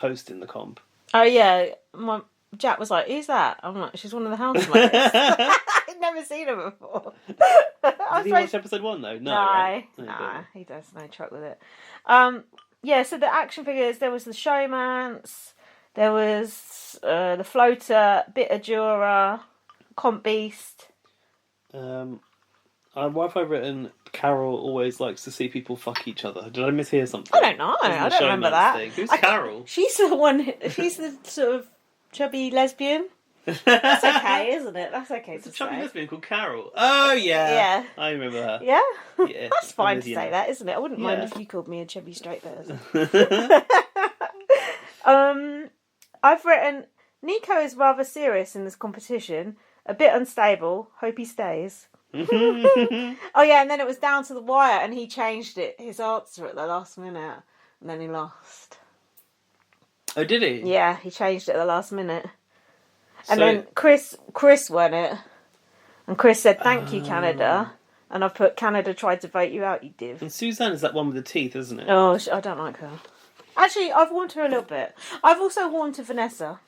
hosting the comp. Oh yeah, Jack was like, "Who's that?" I'm like, "She's one of the housemates." I'd never seen her before. Did he watch episode 1 though? No, right? Nah, he does no truck with it. Yeah, so the action figures, there was the Showmance, there was the Floater, Bitter Jura, Comp Beast. Why have I written Carol always likes to see people fuck each other? Did I mishear something? I don't know. I don't remember that. Thing? Who's Carol? She's the one. She's the sort of chubby lesbian. That's okay, isn't it? That's okay to say. It's a chubby lesbian called Carol. Oh yeah. Yeah. I remember her. Yeah. Yeah. That's fine to say that, isn't it? I wouldn't mind if you called me a chubby straight person. I've written Nico is rather serious in this competition. A bit unstable. Hope he stays. Oh yeah, and then it was down to the wire, and he changed his answer at the last minute, and then he lost. Oh, did he? Yeah, he changed it at the last minute, and then Chris won it, and Chris said, "Thank you, Canada," and I put, "Canada tried to vote you out, you div." And Suzanne is that one with the teeth, isn't it? Oh, I don't like her. Actually, I've warned her a little bit. I've also warned to Vanessa.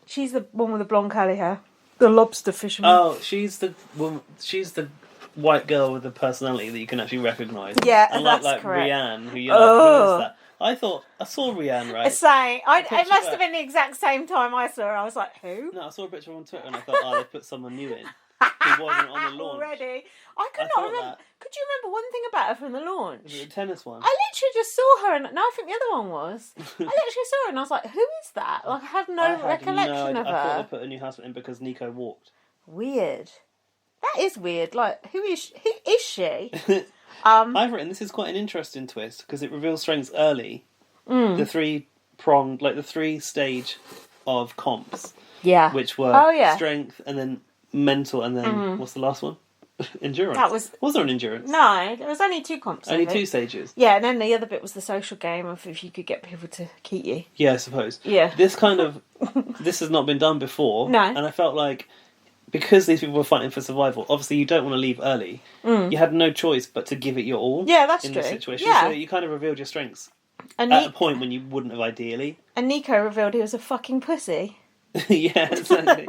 She's the one with the blonde curly hair. The lobster fisherman. Oh, she's the woman. She's the white girl with the personality that you can actually recognise. Yeah, unlike, that's correct. Rianne, who you're like, who is that? I thought I saw Rianne, right? It must have been the exact same time I saw her. I was like, who? No, I saw a picture on Twitter and I thought, they put someone new in who wasn't on the launch. Already, I could not remember. Could you remember one thing about her from the launch? Was it the tennis one? I literally just saw her, and no, I think the other one was. I literally saw her, and I was like, "Who is that?" Like, I had no recollection of her. I thought they put a new housemate in because Nico walked. Weird. That is weird. Like, who is she? I've written this is quite an interesting twist because it reveals strengths early. The three-pronged, like the 3-stage of comps. Yeah. Which were strength and then mental and then what's the last one? Endurance. Was there an endurance? No, there was only 2 comps. Only 2 stages. Yeah, and then the other bit was the social game of if you could get people to keep you. Yeah, I suppose. Yeah. This has not been done before. No. And I felt like because these people were fighting for survival, obviously you don't want to leave early. You had no choice but to give it your all. Yeah, that's true. In this situation. Yeah. So you kind of revealed your strengths at a point when you wouldn't have ideally. And Nico revealed he was a fucking pussy. Yeah, exactly.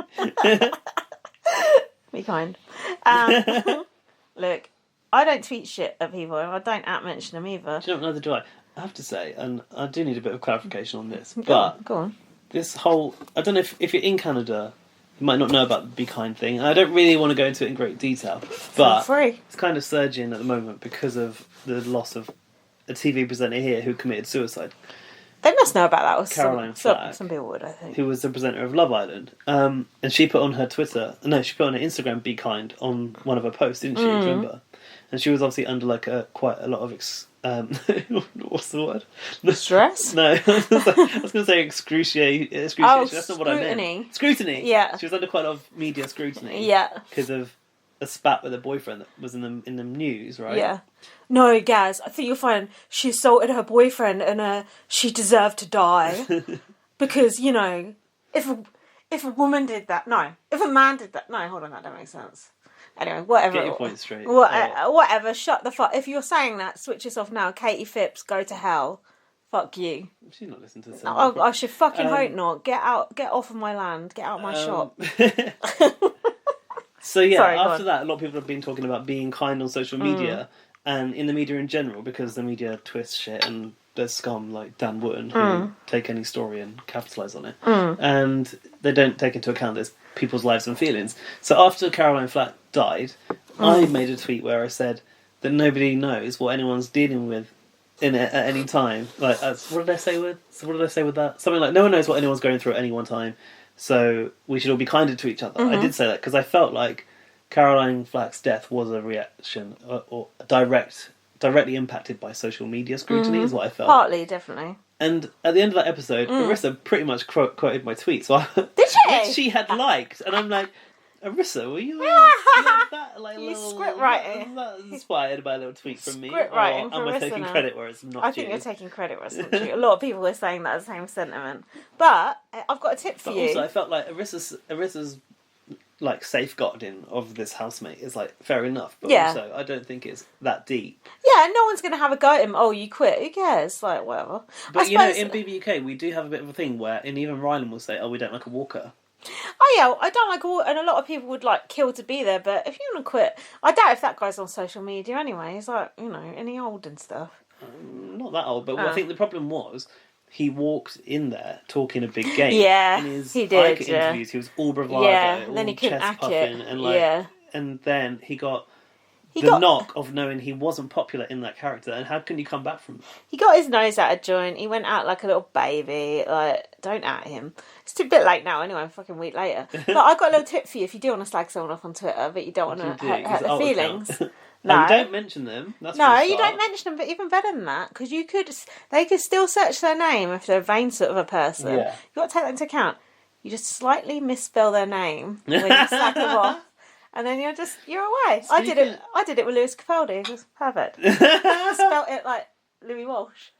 Be kind. Look, I don't tweet shit at people, and I don't mention them either. Do you know, neither do I. I have to say, and I do need a bit of clarification on this, Go on. This whole... I don't know if you're in Canada, you might not know about the Be Kind thing, and I don't really want to go into it in great detail, but it's kind of surging at the moment because of the loss of a TV presenter here who committed suicide. They must know about that. Caroline Flack. Some people would, I think. Who was the presenter of Love Island. And she put on her she put on her Instagram, Be Kind, on one of her posts, didn't she? Do you remember? And she was obviously under like quite a lot of... what's the word? Stress? No, I was going to say excruciation. That's not what I meant. Scrutiny. Yeah. She was under quite a lot of media scrutiny. Yeah. Because of a spat with a boyfriend that was in the news, right? Yeah. No, Gaz, I think you'll find she assaulted her boyfriend and she deserved to die. Because, you know, if a woman did that... No. If a man did that... No, hold on, that don't make sense. Anyway, whatever. Get your point straight. Whatever, shut the fuck... If you're saying that, switch this off now. Katie Phipps, go to hell. Fuck you. She's not listening to this. I should fucking hope not. Get off of my land. Get out of my shop. So yeah, after that, a lot of people have been talking about being kind on social media and in the media in general because the media twists shit and there's scum like Dan Wootton who take any story and capitalise on it. And they don't take into account there's people's lives and feelings. So after Caroline Flack died, I made a tweet where I said that nobody knows what anyone's dealing with in it at any time. Like, what did I say with that? Something like, no one knows what anyone's going through at any one time. So we should all be kinder to each other. I did say that because I felt like Caroline Flack's death was a reaction or directly impacted by social media scrutiny is what I felt. Partly, definitely. And at the end of that episode, Arissa pretty much quoted my tweet. So did she? Which she had liked. And I'm like, Arissa, were you that script writing? Was that inspired by a little tweet from me? Script writing am I taking credit where it's not I think you're taking credit where it's not due. A lot of people were saying that same sentiment. But I've got a tip for you. Also, I felt like Arissa's like safeguarding of this housemate is like fair enough, but Yeah. also I don't think it's that deep. Yeah, and no one's going to have a go at him. Oh, you quit. Who cares? Like, whatever. But I you know, suppose... in BBUK we do have a bit of a thing where, and even Rylan will say, "Oh, we don't like a walker." Oh yeah, I don't like all, and a lot of people would like kill to be there. But if you want to quit, I doubt if that guy's on social media anyway. He's like, you know, any old and stuff. Not that old, but I think the problem was he walked in there talking a big game. Yeah, in his he did. Ica Yeah. interviews, he was all bravado, Yeah, and all then he couldn't chest hack puffing, it. and like, Yeah. and then he got He the got knock of knowing he wasn't popular in that character. And how can you come back from that? he got his nose out of joint. He went out like a little baby. Like, don't at him. It's too bit late now anyway. A fucking week later. But I got a little tip for you if you do want to slag someone off on Twitter, but you don't want to hurt their feelings. No, you don't mention them. That's No, for a you start. don't mention them, but even better than that, because they could still search their name if they're a vain sort of a person. Yeah. You've got to take that into account. You just slightly misspell their name when you slag them off, and then you're away. I did it with Lewis Capaldi. It was perfect. I spelt it like Louis Walsh.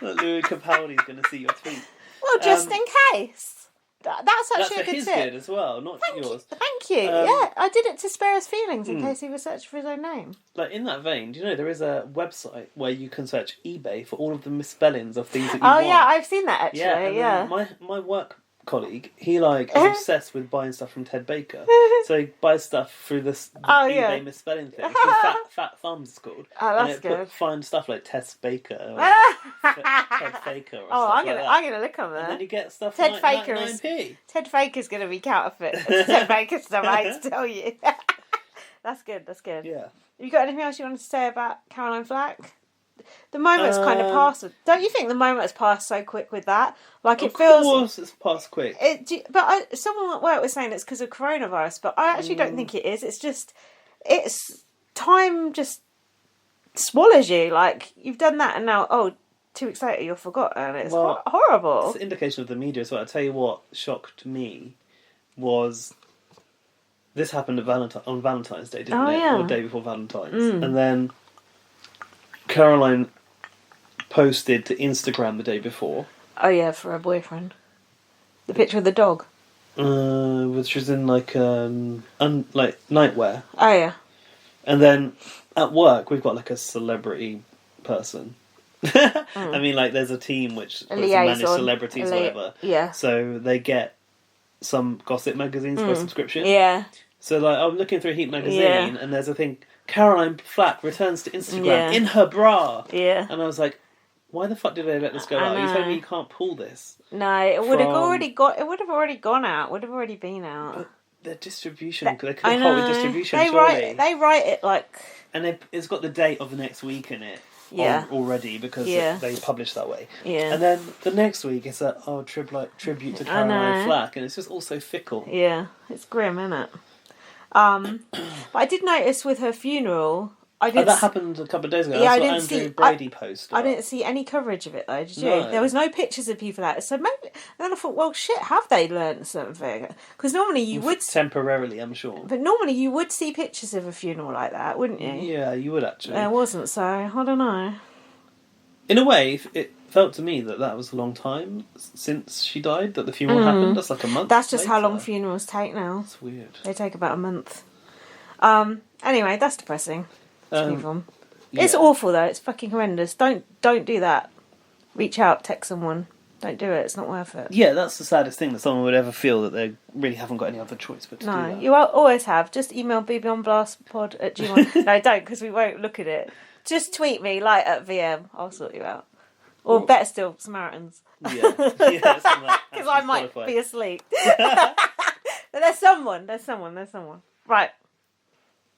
Louis Capaldi's going to see your tweet. Well, just in case. That's actually a good his tip. good as well, not yours. Thank you. Yeah, I did it to spare his feelings in case he was searching for his own name. Like, in that vein, do you know there is a website where you can search eBay for all of the misspellings of things that you want? Oh yeah, I've seen that actually. Yeah, Yeah. and my work colleague, he like is obsessed with buying stuff from Ted Baker. So he buys stuff through this eBay misspelling thing. It's called Fat Thumbs, it's called. Oh, that's and good. Find stuff like Tess Baker or Ted Faker or Oh, stuff I'm like gonna look on that. And then there. you get stuff Ted for like Faker is 99p. Ted Faker's gonna be counterfeit. Ted Faker stuff, I hate to tell you. That's good. That's good. Yeah. You got anything else you wanted to say about Caroline Flack? The moment's kind of passed. Don't you think the moment's passed so quick with that? Like it feels. Of course, it's passed quick. Someone at work was saying it's because of coronavirus, but I actually don't think it is. It's time just swallows you. Like you've done that, and now 2 weeks later you're forgotten. It's horrible. It's an indication of the media as well. I tell you what shocked me was this happened on Valentine's Day, didn't it? Yeah. Or the day before Valentine's, and then Caroline posted to Instagram the day before. Oh yeah, for her boyfriend. The picture of the dog. Which was in like nightwear. Oh yeah. And then at work we've got like a celebrity person. I mean, like there's a team which manage celebrities, whatever. Yeah. So they get some gossip magazines for a subscription. Yeah. So like I'm looking through Heat magazine and there's a thing. Caroline Flack returns to Instagram in her bra. Yeah. And I was like, why the fuck did they let this go out? You told me you can't pull this. No, it would have already gone out. Would have already been out. But their distribution, they couldn't hold the distribution. They write it like. And it's got the date of the next week in it. Yeah. Already because they publish that way. Yeah. And then the next week it's tribute to Caroline Flack, and it's just all so fickle. Yeah, it's grim, isn't it? But I did notice with her funeral. That happened a couple of days ago. Yeah, I I saw didn't Andrew see. Brady post. I didn't see any coverage of it though. Did you? No. There was no pictures of people out. So maybe. And then I thought, well, shit, have they learnt something? Because normally you would temporarily, I'm sure. But normally you would see pictures of a funeral like that, wouldn't you? Yeah, you would actually. There wasn't, so I don't know. In a way, it felt to me that was a long time since she died. That the funeral happened. That's like a month. That's just how later. long funerals take now. That's weird. They take about a month. Anyway, that's depressing. Let's move on. Yeah. It's awful though. It's fucking horrendous. Don't do that. Reach out, text someone. Don't do it. It's not worth it. Yeah, that's the saddest thing, that someone would ever feel that they really haven't got any other choice but to do that. You always have. Just email bbonblastpod@gmail. No, don't, because we won't look at it. Just tweet me, like at VM. I'll sort you out. Or better still, Samaritans. Yeah. Because I might be asleep. But there's someone. Right.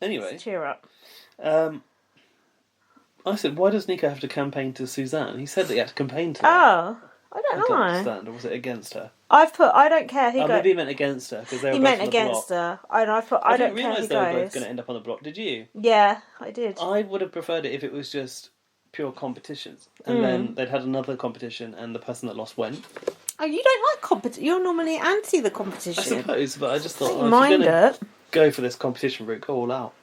Anyway. Let's cheer up. I said, why does Nico have to campaign to Suzanne? He said that he had to campaign to her. Oh, I I don't don't know. understand. Or was it against her? I've put, I don't care who goes. Maybe he meant against her, because they were He both meant on the against block. her. And I've put, I don't didn't care who realise they were both goes. going to end up on the block, did you? Yeah, I did. I would have preferred it if it was just pure competitions. And then they'd had another competition and the person that lost went. Oh, you don't like competition. You're normally anti the competition. I suppose, but I just thought, Don't if you're mind going it. to go for this competition route, go all out.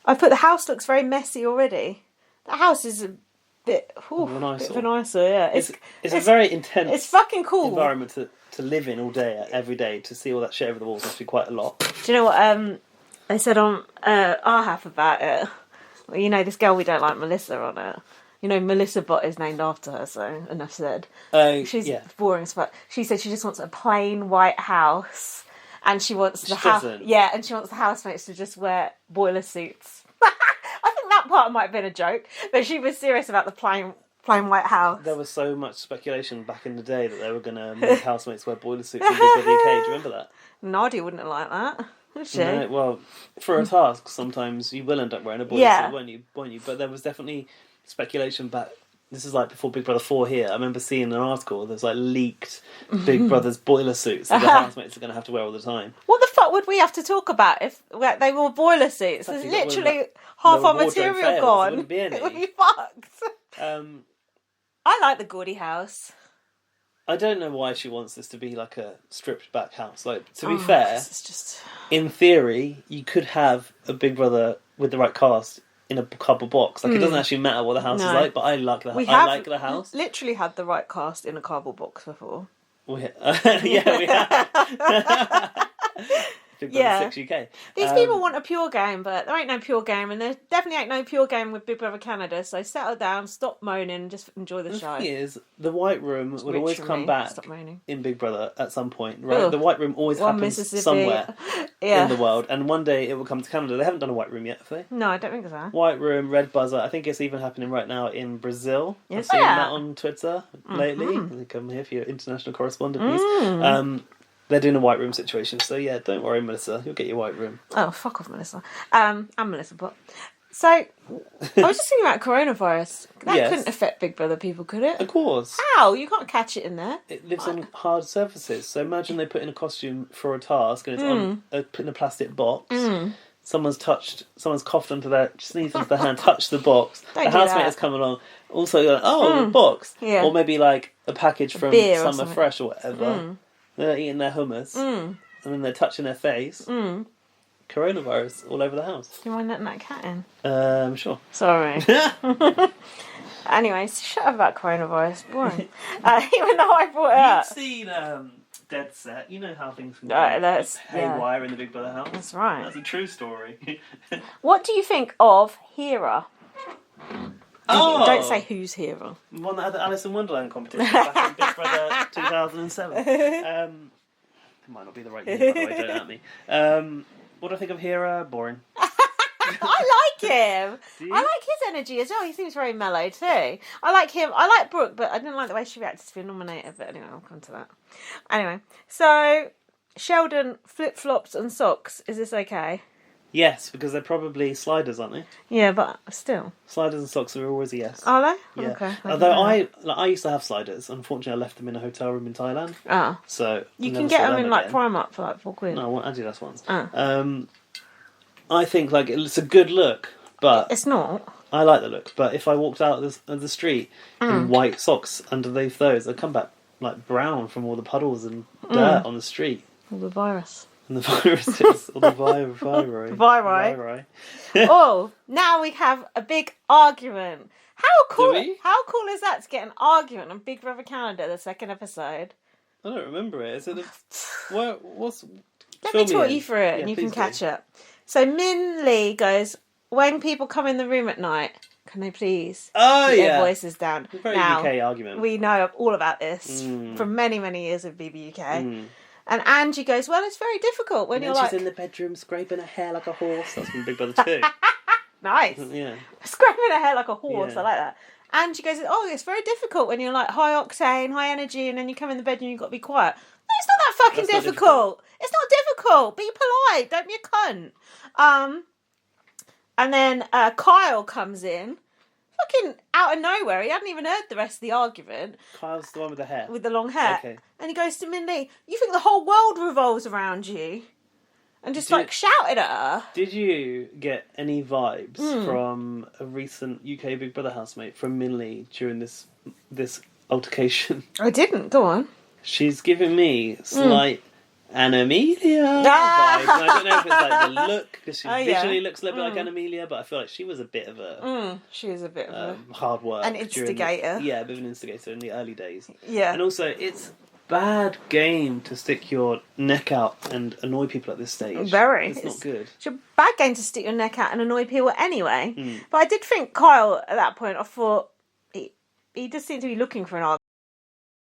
I put the house looks very messy already. The house is bit of an eyesore. bit of an eyesore, yeah. It's a very intense. It's fucking cool environment to live in all day, every day. To see all that shit over the walls must be quite a lot. Do you know what they said on our half about it? Well, you know, this girl we don't like, Melissa, on it. You know, Melissa Bot is named after her, so enough said. She's boring as fuck. She said she just wants a plain white house, and she wants the house. Yeah, and she wants the housemates to just wear boiler suits. I think that part might have been a joke, but she was serious about the plain white house. There was so much speculation back in the day that they were going to make housemates wear boiler suits in Big Brother UK. Do you remember that? Nadia wouldn't have liked that, would she? No, well, for a task, sometimes you will end up wearing a boiler suit, won't you? But there was definitely speculation back. This is like before Big Brother 4 here. I remember seeing an article. There's like leaked Big Brother's boiler suits that the housemates are going to have to wear all the time. What the fuck would we have to talk about if they wore boiler suits? There's literally half our material gone. It would be fucked. I like the Gordy house. I don't know why she wants this to be like a stripped back house. Like, to be fair, in theory, you could have a Big Brother with the right cast in a cardboard box. Like, it doesn't actually matter what the house is like, but I like the house. Literally had the right cast in a cardboard box before. We have. Big Brother 6 UK. These people want a pure game, but there ain't no pure game, and there definitely ain't no pure game with Big Brother Canada, so settle down, stop moaning, and just enjoy the show. The thing is, the White Room would always come back in Big Brother at some point, right? Ugh. The White Room always happens somewhere in the world, and one day it will come to Canada. They haven't done a White Room yet, have they? No, I don't think so. White Room, Red Buzzer, I think it's even happening right now in Brazil. Yes, I've seen that on Twitter lately. They come here for your international correspondent piece. They're doing a White Room situation, so yeah, don't worry, Melissa. You'll get your White Room. Oh, fuck off, Melissa. I'm Melissa Bot. So, I was just thinking about coronavirus. That couldn't affect Big Brother people, could it? Of course. How? You can't catch it in there. It lives on hard surfaces. So imagine they put in a costume for a task, and it's put in a plastic box. Someone's coughed onto their, sneezed onto their hand, touched the box. The housemate has come along. Also, going, the box. Yeah. Or maybe like a package from Summer Fresh or whatever. They're eating their hummus, and then they're touching their face. Coronavirus all over the house. Do you mind letting that cat in? Sure. Sorry. Anyways, shut up about coronavirus. Boring. Even though I brought it up. You've seen Dead Set. You know how things can go haywire in the Big Brother house. That's right. That's a true story. What do you think of Hera? Don't say who's Hera. One that had the Alice in Wonderland competition back in Big Brother 2007. It might not be the right year, by the way, don't at me. What do I think of Hera? Boring. I like him. I like his energy as well. He seems very mellow too. I like him. I like Brooke, but I didn't like the way she reacted to being nominated. But anyway, I'll come to that. Anyway, so Sheldon, flip-flops and socks. Is this okay? Yes, because they're probably sliders, aren't they? Yeah, but still. Sliders and socks are always a yes. Are they? Yeah. Okay. Although I used to have sliders. Unfortunately, I left them in a hotel room in Thailand. Ah. So you can get them in like Primark for like £4. No, I want Adidas ones. I think like it's a good look, but it's not. I like the look, but if I walked out of the street in white socks underneath those, I'd come back like brown from all the puddles and dirt on the street. All the virus. And the viruses, or the viri. Oh, now we have a big argument. How cool is that to get an argument on Big Brother Canada, the second episode? I don't remember it. Is it what's... Let me talk you through it and you can catch up. So Min Lee goes, when people come in the room at night, can they please keep their voices down? Very UK argument. We know all about this from many, many years of BBUK. And Angie goes, well, it's very difficult when you're like... she's in the bedroom scraping her hair like a horse. That's from Big Brother 2. Nice. Yeah. Scraping her hair like a horse. Yeah. I like that. Angie goes, oh, it's very difficult when you're like high octane, high energy, and then you come in the bedroom and you've got to be quiet. No, it's not that fucking difficult. It's not difficult. Be polite. Don't be a cunt. And then Kyle comes in. Fucking out of nowhere. He hadn't even heard the rest of the argument. Kyle's the one with the hair. With the long hair. Okay. And he goes to Mindy, you think the whole world revolves around you? And just shouted at her. Did you get any vibes from a recent UK Big Brother housemate from Minley during this altercation? I didn't. Go on. She's giving me slight Anna Amelia vibes. And I don't know if it's like the look, because she visually looks a little bit like Anna Amelia, but I feel like she was a bit of a... she was a bit of a... hard work. An instigator. A bit of an instigator in the early days. Yeah. And also, it's bad game to stick your neck out and annoy people at this stage. Very. It's not good. It's a bad game to stick your neck out and annoy people anyway. But I did think Kyle, at that point, I thought, he just seemed to be looking for an argument.